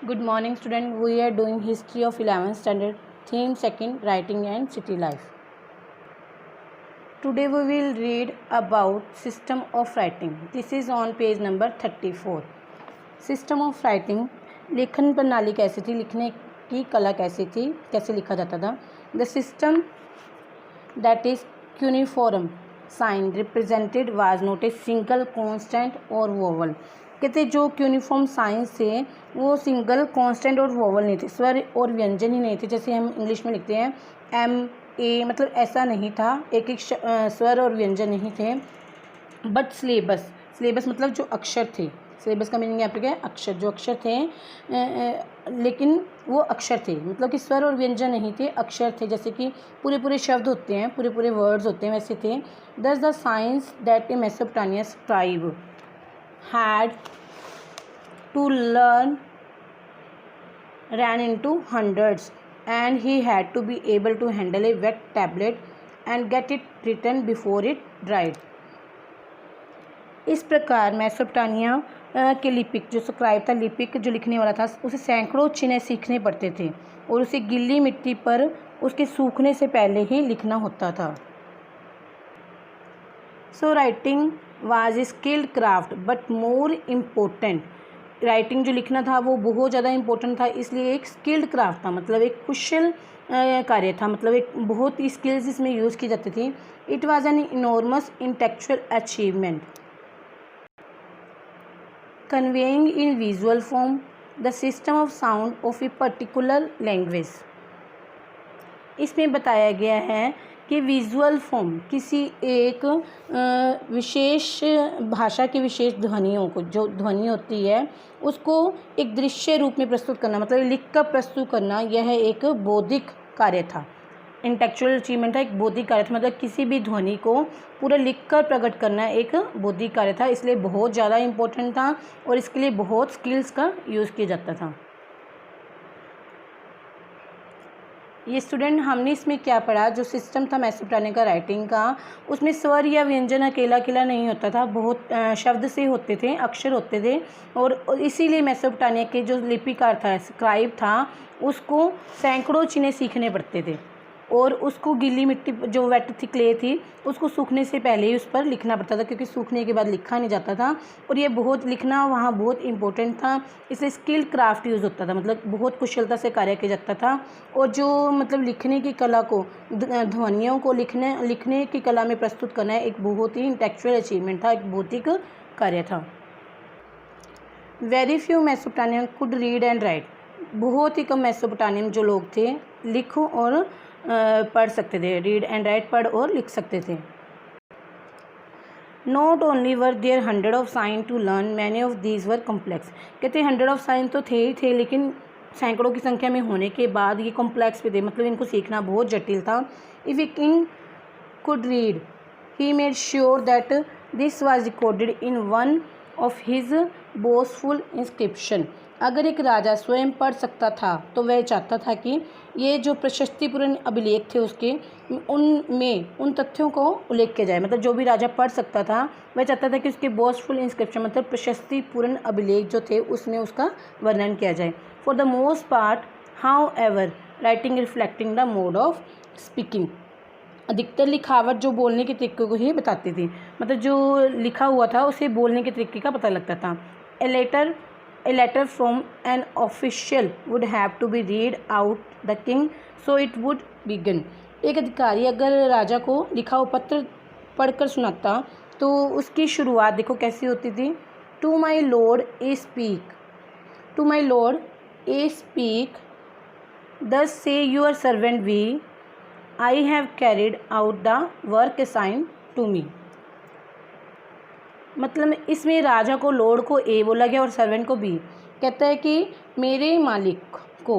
Good morning, student. We are doing history of 11th standard, theme second, writing and city life. Today we will read about system of writing. This is on page number 34. System of writing, लेखन प्रणाली कैसी थी, लिखने की कला कैसी थी, कैसे लिखा जाता था. The system that is cuneiform sign represented was not a single constant or vowel. कहते जो क्यूनिफॉर्म साइंस थे वो सिंगल कांस्टेंट और वोवल नहीं थे, स्वर और व्यंजन ही नहीं थे. जैसे हम इंग्लिश में लिखते हैं एम ए, मतलब ऐसा नहीं था, एक एक स्वर और व्यंजन नहीं थे. बट सिलेबस मतलब जो अक्षर थे, सिलेबस का मीनिंग यहाँ पे क्या है, अक्षर, जो अक्षर थे, लेकिन वो अक्षर थे, मतलब कि स्वर और व्यंजन नहीं थे, अक्षर थे. जैसे कि पूरे शब्द होते हैं, पूरे वर्ड्स होते हैं, वैसे थे. दस the science that A Mesopotamian scribe had to learn ran into hundreds, and he had to be able to handle a wet tablet and get it written before it dried. इस प्रकार Mesopotamia के लिपिक, जो scribe था, लिपिक जो लिखने वाला था, उसे सैकड़ों चिन्ह सीखने पड़ते थे और उसे गीली मिट्टी पर उसके सूखने से पहले ही लिखना होता था. So writing was a skilled craft but more important. Writing जो लिखना था वो बहुत ज़्यादा इम्पोर्टेंट था, इसलिए एक स्किल्ड क्राफ्ट था, मतलब एक कुशल कार्य था, मतलब एक बहुत ही स्किल्स इसमें यूज़ की जाती थी. It was an enormous intellectual achievement conveying in visual form the system of sound of a particular language. इसमें बताया गया है कि विजुअल फॉर्म किसी एक विशेष भाषा की विशेष ध्वनियों को, जो ध्वनि होती है उसको एक दृश्य रूप में प्रस्तुत करना, मतलब लिखकर प्रस्तुत करना, यह एक बौद्धिक कार्य था. इंटेलेक्चुअल अचीवमेंट था, एक बौद्धिक कार्य था, मतलब किसी भी ध्वनि को पूरा लिखकर प्रकट करना एक बौद्धिक कार्य था, इसलिए बहुत ज़्यादा इम्पोर्टेंट था और इसके लिए बहुत स्किल्स का यूज़ किया जाता था. ये स्टूडेंट हमने इसमें क्या पढ़ा, जो सिस्टम था मेसोपोटामिया का राइटिंग का, उसमें स्वर या व्यंजन अकेला नहीं होता था, बहुत शब्द से होते थे, अक्षर होते थे. और इसीलिए मेसोपोटामिया के जो लिपिकार था, स्क्राइब था, उसको सैकड़ों चिन्ह सीखने पड़ते थे और उसको गीली मिट्टी, जो वेट थी, क्ले थी, उसको सूखने से पहले ही उस पर लिखना पड़ता था, क्योंकि सूखने के बाद लिखा नहीं जाता था. और ये बहुत लिखना वहाँ बहुत इंपॉर्टेंट था, इसलिए स्किल्ड क्राफ्ट यूज़ होता था, मतलब बहुत कुशलता से कार्य किया जाता था. और जो मतलब लिखने की कला को, ध्वनियों को लिखने की कला में प्रस्तुत करना एक बहुत ही इंटेलेक्चुअल अचीवमेंट था, एक बौद्धिक कार्य था. Very few Mesopotamian could read and right. बहुत ही कम मेसोपोटामियन जो लोग थे लिख और पढ़ सकते थे, रीड एंड राइट, पढ़ और लिख सकते थे. Not only were there 100 of sign to learn, many of these were complex. कहते 100 ऑफ साइन तो थे ही थे, लेकिन सैकड़ों की संख्या में होने के बाद ये कॉम्प्लेक्स भी थे, मतलब इनको सीखना बहुत जटिल था. If a king could read he made sure that this was recorded in one of his boastful inscription. अगर एक राजा स्वयं पढ़ सकता था तो वह चाहता था कि ये जो प्रशस्तिपूर्ण अभिलेख थे उसके, उनमें उन तथ्यों को उल्लेख किया जाए. मतलब जो भी राजा पढ़ सकता था वह चाहता था कि उसके बोस्टफुल इंस्क्रिप्शन, मतलब प्रशस्तिपूर्ण अभिलेख जो थे, उसमें उसका वर्णन किया जाए. For the most part how ever writing reflecting the mode of speaking. अधिकतर लिखावट जो बोलने के तरीके को ही बताती थी, मतलब जो लिखा हुआ था उसे बोलने के तरीके का पता लगता था. A letter from an official would have to be read out the king, so it would begin. एक अधिकारी अगर राजा को लिखा हुआ पत्र पढ़कर सुनाता तो उसकी शुरुआत देखो कैसी होती थी. To my lord a speak, to my lord a speak, thus say your servant we, I have carried out the work assign to me. मतलब इसमें राजा को, लॉर्ड को ए बोला गया और सर्वेंट को बी. कहता है कि मेरे मालिक को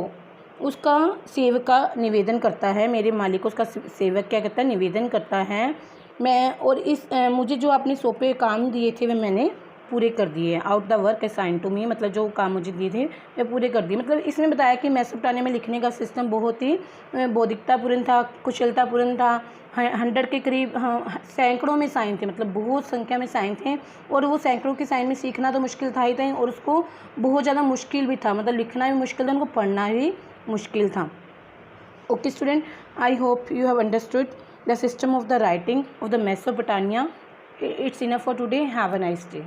उसका सेवक का निवेदन करता है, मेरे मालिक को उसका सेवक क्या कहता है, निवेदन करता है, मैं और इस मुझे जो आपने सौंपे काम दिए थे वह मैंने पूरे कर दिए, out the work assign to me, मतलब जो काम मुझे दिए थे वे पूरे कर दिए। मतलब इसने बताया कि मेसोपोटामिया में लिखने का सिस्टम बहुत ही बौद्धिकतापूर्ण था, कुशलतापूर्ण था। 100 के करीब, हाँ, सैकड़ों में साइन थे, मतलब बहुत संख्या में साइन थे, और वो सैकड़ों के साइन में सीखना तो मुश्किल था ही था, और उसको बहुत ज़्यादा मुश्किल भी था, मतलब लिखना भी मुश्किल था, उनको पढ़ना भी मुश्किल था। Okay student, I hope you have understood the system of the writing of the Mesopotamia. It's enough for today. Have a nice day.